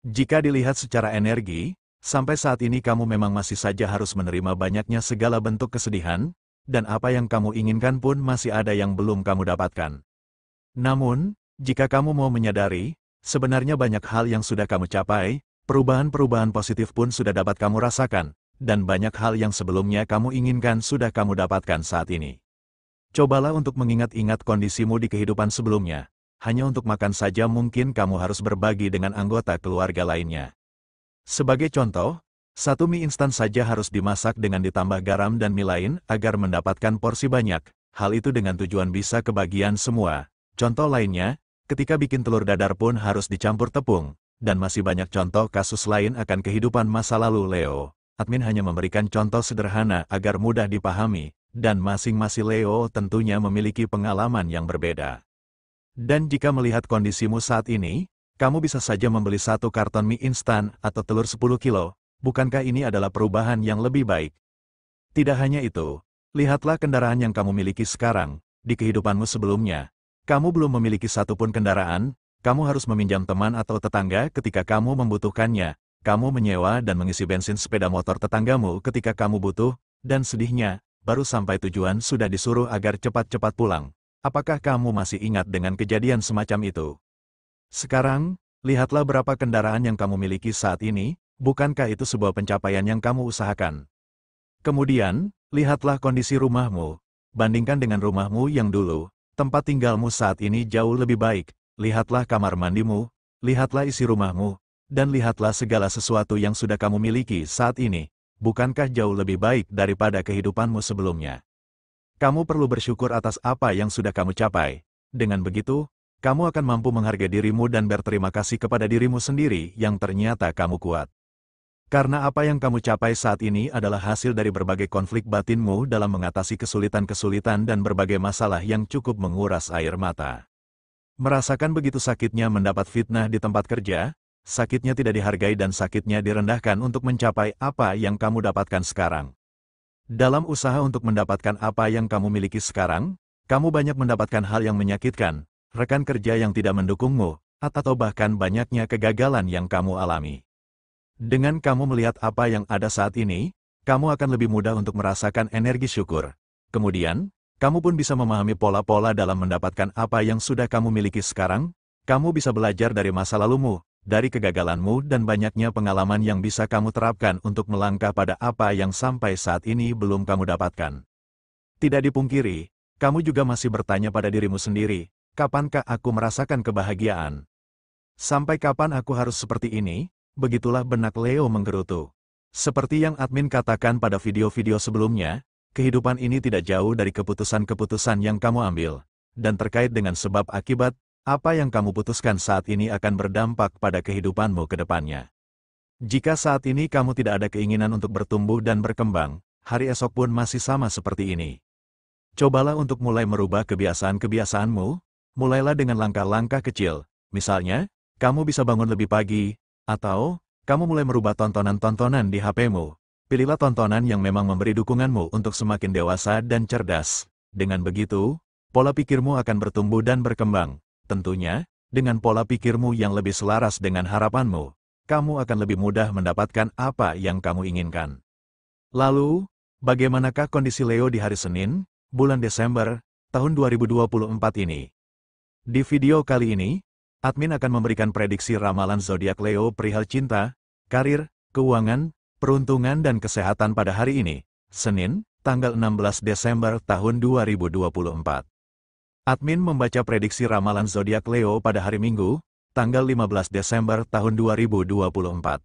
Jika dilihat secara energi, sampai saat ini kamu memang masih saja harus menerima banyaknya segala bentuk kesedihan, dan apa yang kamu inginkan pun masih ada yang belum kamu dapatkan. Namun, jika kamu mau menyadari, sebenarnya banyak hal yang sudah kamu capai, perubahan-perubahan positif pun sudah dapat kamu rasakan, dan banyak hal yang sebelumnya kamu inginkan sudah kamu dapatkan saat ini. Cobalah untuk mengingat-ingat kondisimu di kehidupan sebelumnya. Hanya untuk makan saja mungkin kamu harus berbagi dengan anggota keluarga lainnya. Sebagai contoh, satu mie instan saja harus dimasak dengan ditambah garam dan mie lain agar mendapatkan porsi banyak. Hal itu dengan tujuan bisa kebagian semua. Contoh lainnya, ketika bikin telur dadar pun harus dicampur tepung. Dan masih banyak contoh kasus lain akan kehidupan masa lalu Leo. Admin hanya memberikan contoh sederhana agar mudah dipahami, dan masing-masing Leo tentunya memiliki pengalaman yang berbeda. Dan jika melihat kondisimu saat ini, kamu bisa saja membeli satu karton mie instan atau telur 10 kilo. Bukankah ini adalah perubahan yang lebih baik? Tidak hanya itu, lihatlah kendaraan yang kamu miliki sekarang. Di kehidupanmu sebelumnya, kamu belum memiliki satupun kendaraan, kamu harus meminjam teman atau tetangga ketika kamu membutuhkannya. Kamu menyewa dan mengisi bensin sepeda motor tetanggamu ketika kamu butuh, dan sedihnya, baru sampai tujuan sudah disuruh agar cepat-cepat pulang. Apakah kamu masih ingat dengan kejadian semacam itu? Sekarang, lihatlah berapa kendaraan yang kamu miliki saat ini, bukankah itu sebuah pencapaian yang kamu usahakan? Kemudian, lihatlah kondisi rumahmu. Bandingkan dengan rumahmu yang dulu, tempat tinggalmu saat ini jauh lebih baik. Lihatlah kamar mandimu, lihatlah isi rumahmu, dan lihatlah segala sesuatu yang sudah kamu miliki saat ini. Bukankah jauh lebih baik daripada kehidupanmu sebelumnya? Kamu perlu bersyukur atas apa yang sudah kamu capai. Dengan begitu, kamu akan mampu menghargai dirimu dan berterima kasih kepada dirimu sendiri yang ternyata kamu kuat. Karena apa yang kamu capai saat ini adalah hasil dari berbagai konflik batinmu dalam mengatasi kesulitan-kesulitan dan berbagai masalah yang cukup menguras air mata. Merasakan begitu sakitnya mendapat fitnah di tempat kerja, sakitnya tidak dihargai dan sakitnya direndahkan untuk mencapai apa yang kamu dapatkan sekarang. Dalam usaha untuk mendapatkan apa yang kamu miliki sekarang, kamu banyak mendapatkan hal yang menyakitkan, rekan kerja yang tidak mendukungmu, atau bahkan banyaknya kegagalan yang kamu alami. Dengan kamu melihat apa yang ada saat ini, kamu akan lebih mudah untuk merasakan energi syukur. Kemudian, kamu pun bisa memahami pola-pola dalam mendapatkan apa yang sudah kamu miliki sekarang. Kamu bisa belajar dari masa lalumu, dari kegagalanmu dan banyaknya pengalaman yang bisa kamu terapkan untuk melangkah pada apa yang sampai saat ini belum kamu dapatkan. Tidak dipungkiri, kamu juga masih bertanya pada dirimu sendiri, kapankah aku merasakan kebahagiaan? Sampai kapan aku harus seperti ini? Begitulah benak Leo menggerutu. Seperti yang admin katakan pada video-video sebelumnya, kehidupan ini tidak jauh dari keputusan-keputusan yang kamu ambil. Dan terkait dengan sebab akibat, apa yang kamu putuskan saat ini akan berdampak pada kehidupanmu ke depannya. Jika saat ini kamu tidak ada keinginan untuk bertumbuh dan berkembang, hari esok pun masih sama seperti ini. Cobalah untuk mulai merubah kebiasaan-kebiasaanmu, mulailah dengan langkah-langkah kecil. Misalnya, kamu bisa bangun lebih pagi, atau kamu mulai merubah tontonan-tontonan di HP-mu. Pilihlah tontonan yang memang memberi dukunganmu untuk semakin dewasa dan cerdas. Dengan begitu, pola pikirmu akan bertumbuh dan berkembang. Tentunya, dengan pola pikirmu yang lebih selaras dengan harapanmu, kamu akan lebih mudah mendapatkan apa yang kamu inginkan. Lalu, bagaimanakah kondisi Leo di hari Senin, bulan Desember, tahun 2024 ini? Di video kali ini, admin akan memberikan prediksi ramalan zodiak Leo perihal cinta, karir, keuangan, peruntungan dan kesehatan pada hari ini, Senin, tanggal 16 Desember tahun 2024. Admin membaca prediksi ramalan zodiak Leo pada hari Minggu, tanggal 15 Desember tahun 2024.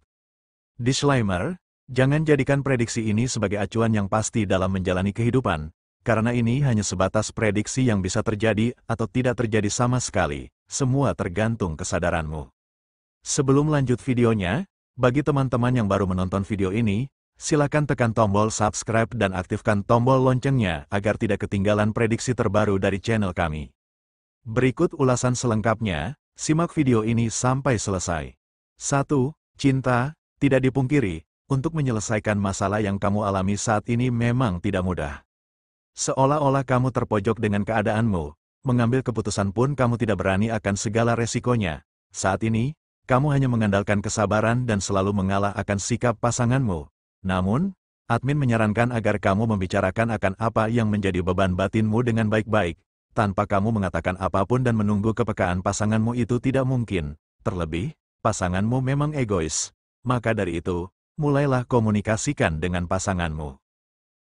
Disclaimer, jangan jadikan prediksi ini sebagai acuan yang pasti dalam menjalani kehidupan, karena ini hanya sebatas prediksi yang bisa terjadi atau tidak terjadi sama sekali, semua tergantung kesadaranmu. Sebelum lanjut videonya, bagi teman-teman yang baru menonton video ini, silakan tekan tombol subscribe dan aktifkan tombol loncengnya agar tidak ketinggalan prediksi terbaru dari channel kami. Berikut ulasan selengkapnya, simak video ini sampai selesai. 1. Cinta, tidak dipungkiri, untuk menyelesaikan masalah yang kamu alami saat ini memang tidak mudah. Seolah-olah kamu terpojok dengan keadaanmu, mengambil keputusan pun kamu tidak berani akan segala resikonya. Saat ini, kamu hanya mengandalkan kesabaran dan selalu mengalah akan sikap pasanganmu. Namun, admin menyarankan agar kamu membicarakan akan apa yang menjadi beban batinmu dengan baik-baik, tanpa kamu mengatakan apapun dan menunggu kepekaan pasanganmu itu tidak mungkin. Terlebih, pasanganmu memang egois. Maka dari itu, mulailah komunikasikan dengan pasanganmu.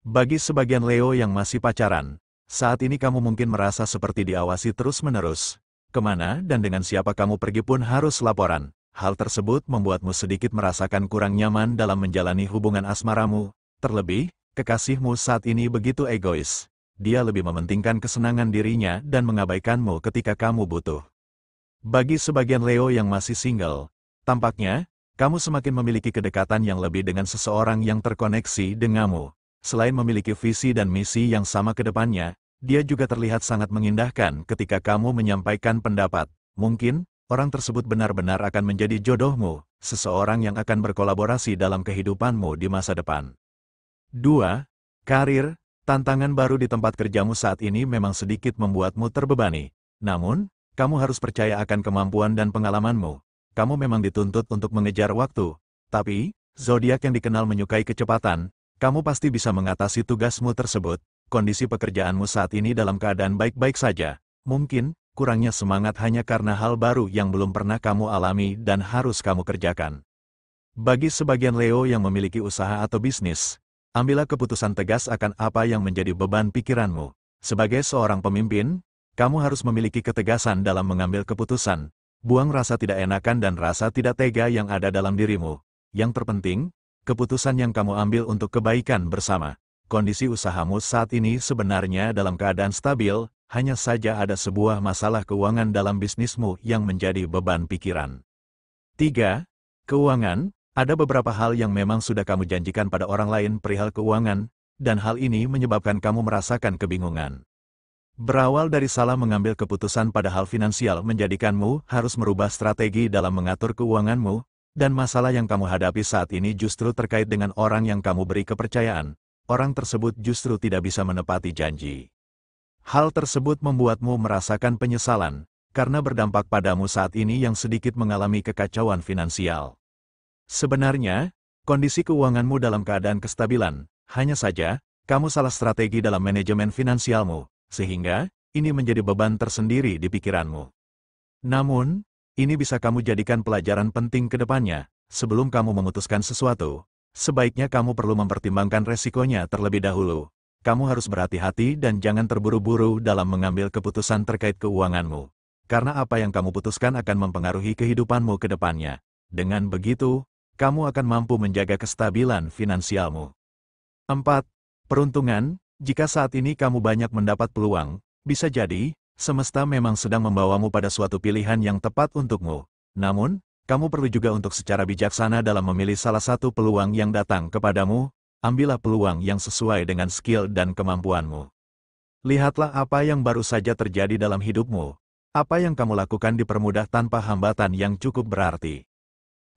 Bagi sebagian Leo yang masih pacaran, saat ini kamu mungkin merasa seperti diawasi terus-menerus. Kemana dan dengan siapa kamu pergi pun harus laporan. Hal tersebut membuatmu sedikit merasakan kurang nyaman dalam menjalani hubungan asmaramu. Terlebih, kekasihmu saat ini begitu egois. Dia lebih mementingkan kesenangan dirinya dan mengabaikanmu ketika kamu butuh. Bagi sebagian Leo yang masih single, tampaknya, kamu semakin memiliki kedekatan yang lebih dengan seseorang yang terkoneksi denganmu. Selain memiliki visi dan misi yang sama ke depannya, dia juga terlihat sangat mengindahkan ketika kamu menyampaikan pendapat. Mungkin, orang tersebut benar-benar akan menjadi jodohmu, seseorang yang akan berkolaborasi dalam kehidupanmu di masa depan. 2. Karir, tantangan baru di tempat kerjamu saat ini memang sedikit membuatmu terbebani. Namun, kamu harus percaya akan kemampuan dan pengalamanmu. Kamu memang dituntut untuk mengejar waktu. Tapi, zodiak yang dikenal menyukai kecepatan, kamu pasti bisa mengatasi tugasmu tersebut. Kondisi pekerjaanmu saat ini dalam keadaan baik-baik saja. Mungkin, kurangnya semangat hanya karena hal baru yang belum pernah kamu alami dan harus kamu kerjakan. Bagi sebagian Leo yang memiliki usaha atau bisnis, ambillah keputusan tegas akan apa yang menjadi beban pikiranmu. Sebagai seorang pemimpin, kamu harus memiliki ketegasan dalam mengambil keputusan. Buang rasa tidak enakan dan rasa tidak tega yang ada dalam dirimu. Yang terpenting, keputusan yang kamu ambil untuk kebaikan bersama. Kondisi usahamu saat ini sebenarnya dalam keadaan stabil, hanya saja ada sebuah masalah keuangan dalam bisnismu yang menjadi beban pikiran. 3. Keuangan, ada beberapa hal yang memang sudah kamu janjikan pada orang lain perihal keuangan, dan hal ini menyebabkan kamu merasakan kebingungan. Berawal dari salah mengambil keputusan pada hal finansial menjadikanmu harus merubah strategi dalam mengatur keuanganmu, dan masalah yang kamu hadapi saat ini justru terkait dengan orang yang kamu beri kepercayaan. Orang tersebut justru tidak bisa menepati janji. Hal tersebut membuatmu merasakan penyesalan, karena berdampak padamu saat ini yang sedikit mengalami kekacauan finansial. Sebenarnya, kondisi keuanganmu dalam keadaan kestabilan, hanya saja, kamu salah strategi dalam manajemen finansialmu, sehingga, ini menjadi beban tersendiri di pikiranmu. Namun, ini bisa kamu jadikan pelajaran penting ke depannya. Sebelum kamu memutuskan sesuatu, sebaiknya kamu perlu mempertimbangkan resikonya terlebih dahulu. Kamu harus berhati-hati dan jangan terburu-buru dalam mengambil keputusan terkait keuanganmu. Karena apa yang kamu putuskan akan mempengaruhi kehidupanmu ke depannya. Dengan begitu, kamu akan mampu menjaga kestabilan finansialmu. 4. Peruntungan, jika saat ini kamu banyak mendapat peluang, bisa jadi, semesta memang sedang membawamu pada suatu pilihan yang tepat untukmu. Namun, kamu perlu juga untuk secara bijaksana dalam memilih salah satu peluang yang datang kepadamu. Ambillah peluang yang sesuai dengan skill dan kemampuanmu. Lihatlah apa yang baru saja terjadi dalam hidupmu. Apa yang kamu lakukan dipermudah tanpa hambatan yang cukup berarti.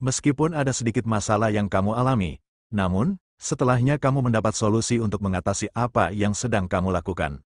Meskipun ada sedikit masalah yang kamu alami, namun, setelahnya kamu mendapat solusi untuk mengatasi apa yang sedang kamu lakukan.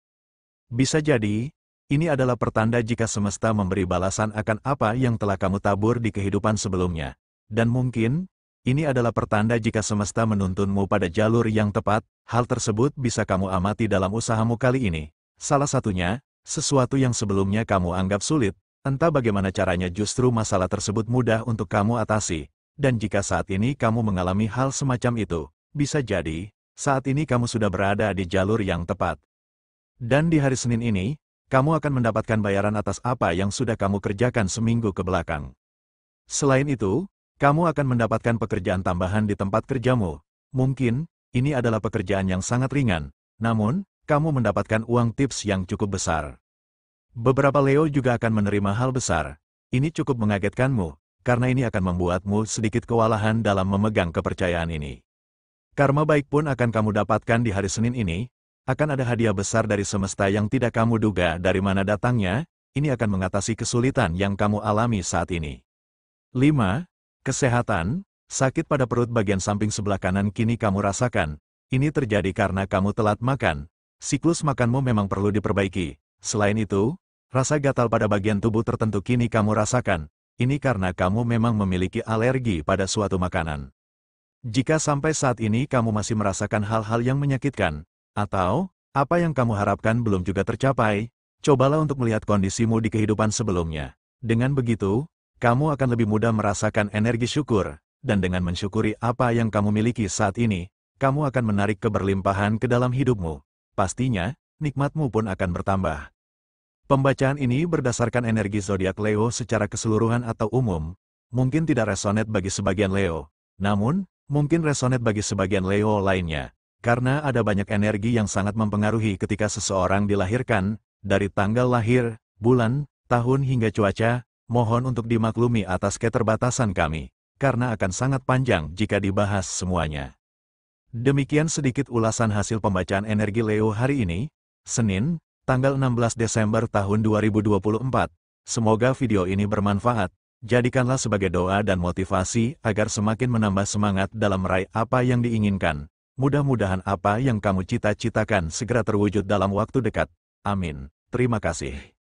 Bisa jadi, ini adalah pertanda jika semesta memberi balasan akan apa yang telah kamu tabur di kehidupan sebelumnya. Dan mungkin, ini adalah pertanda jika semesta menuntunmu pada jalur yang tepat. Hal tersebut bisa kamu amati dalam usahamu kali ini. Salah satunya, sesuatu yang sebelumnya kamu anggap sulit, entah bagaimana caranya justru masalah tersebut mudah untuk kamu atasi. Dan jika saat ini kamu mengalami hal semacam itu, bisa jadi, saat ini kamu sudah berada di jalur yang tepat. Dan di hari Senin ini, kamu akan mendapatkan bayaran atas apa yang sudah kamu kerjakan seminggu ke belakang. Selain itu, kamu akan mendapatkan pekerjaan tambahan di tempat kerjamu. Mungkin, ini adalah pekerjaan yang sangat ringan, namun, kamu mendapatkan uang tips yang cukup besar. Beberapa Leo juga akan menerima hal besar. Ini cukup mengagetkanmu, karena ini akan membuatmu sedikit kewalahan dalam memegang kepercayaan ini. Karma baik pun akan kamu dapatkan di hari Senin ini. Akan ada hadiah besar dari semesta yang tidak kamu duga dari mana datangnya. Ini akan mengatasi kesulitan yang kamu alami saat ini. 5. Kesehatan, sakit pada perut bagian samping sebelah kanan kini kamu rasakan. Ini terjadi karena kamu telat makan. Siklus makanmu memang perlu diperbaiki. Selain itu, rasa gatal pada bagian tubuh tertentu kini kamu rasakan. ini karena kamu memang memiliki alergi pada suatu makanan. Jika sampai saat ini kamu masih merasakan hal-hal yang menyakitkan, atau apa yang kamu harapkan belum juga tercapai, cobalah untuk melihat kondisimu di kehidupan sebelumnya. Dengan begitu, kamu akan lebih mudah merasakan energi syukur, dan dengan mensyukuri apa yang kamu miliki saat ini, kamu akan menarik keberlimpahan ke dalam hidupmu. Pastinya, nikmatmu pun akan bertambah. Pembacaan ini berdasarkan energi zodiak Leo secara keseluruhan atau umum, mungkin tidak resonate bagi sebagian Leo, namun, mungkin resonate bagi sebagian Leo lainnya. Karena ada banyak energi yang sangat mempengaruhi ketika seseorang dilahirkan, dari tanggal lahir, bulan, tahun hingga cuaca, mohon untuk dimaklumi atas keterbatasan kami, karena akan sangat panjang jika dibahas semuanya. Demikian sedikit ulasan hasil pembacaan energi Leo hari ini, Senin, tanggal 16 Desember tahun 2024. Semoga video ini bermanfaat, jadikanlah sebagai doa dan motivasi agar semakin menambah semangat dalam meraih apa yang diinginkan. Mudah-mudahan apa yang kamu cita-citakan segera terwujud dalam waktu dekat. Amin. Terima kasih.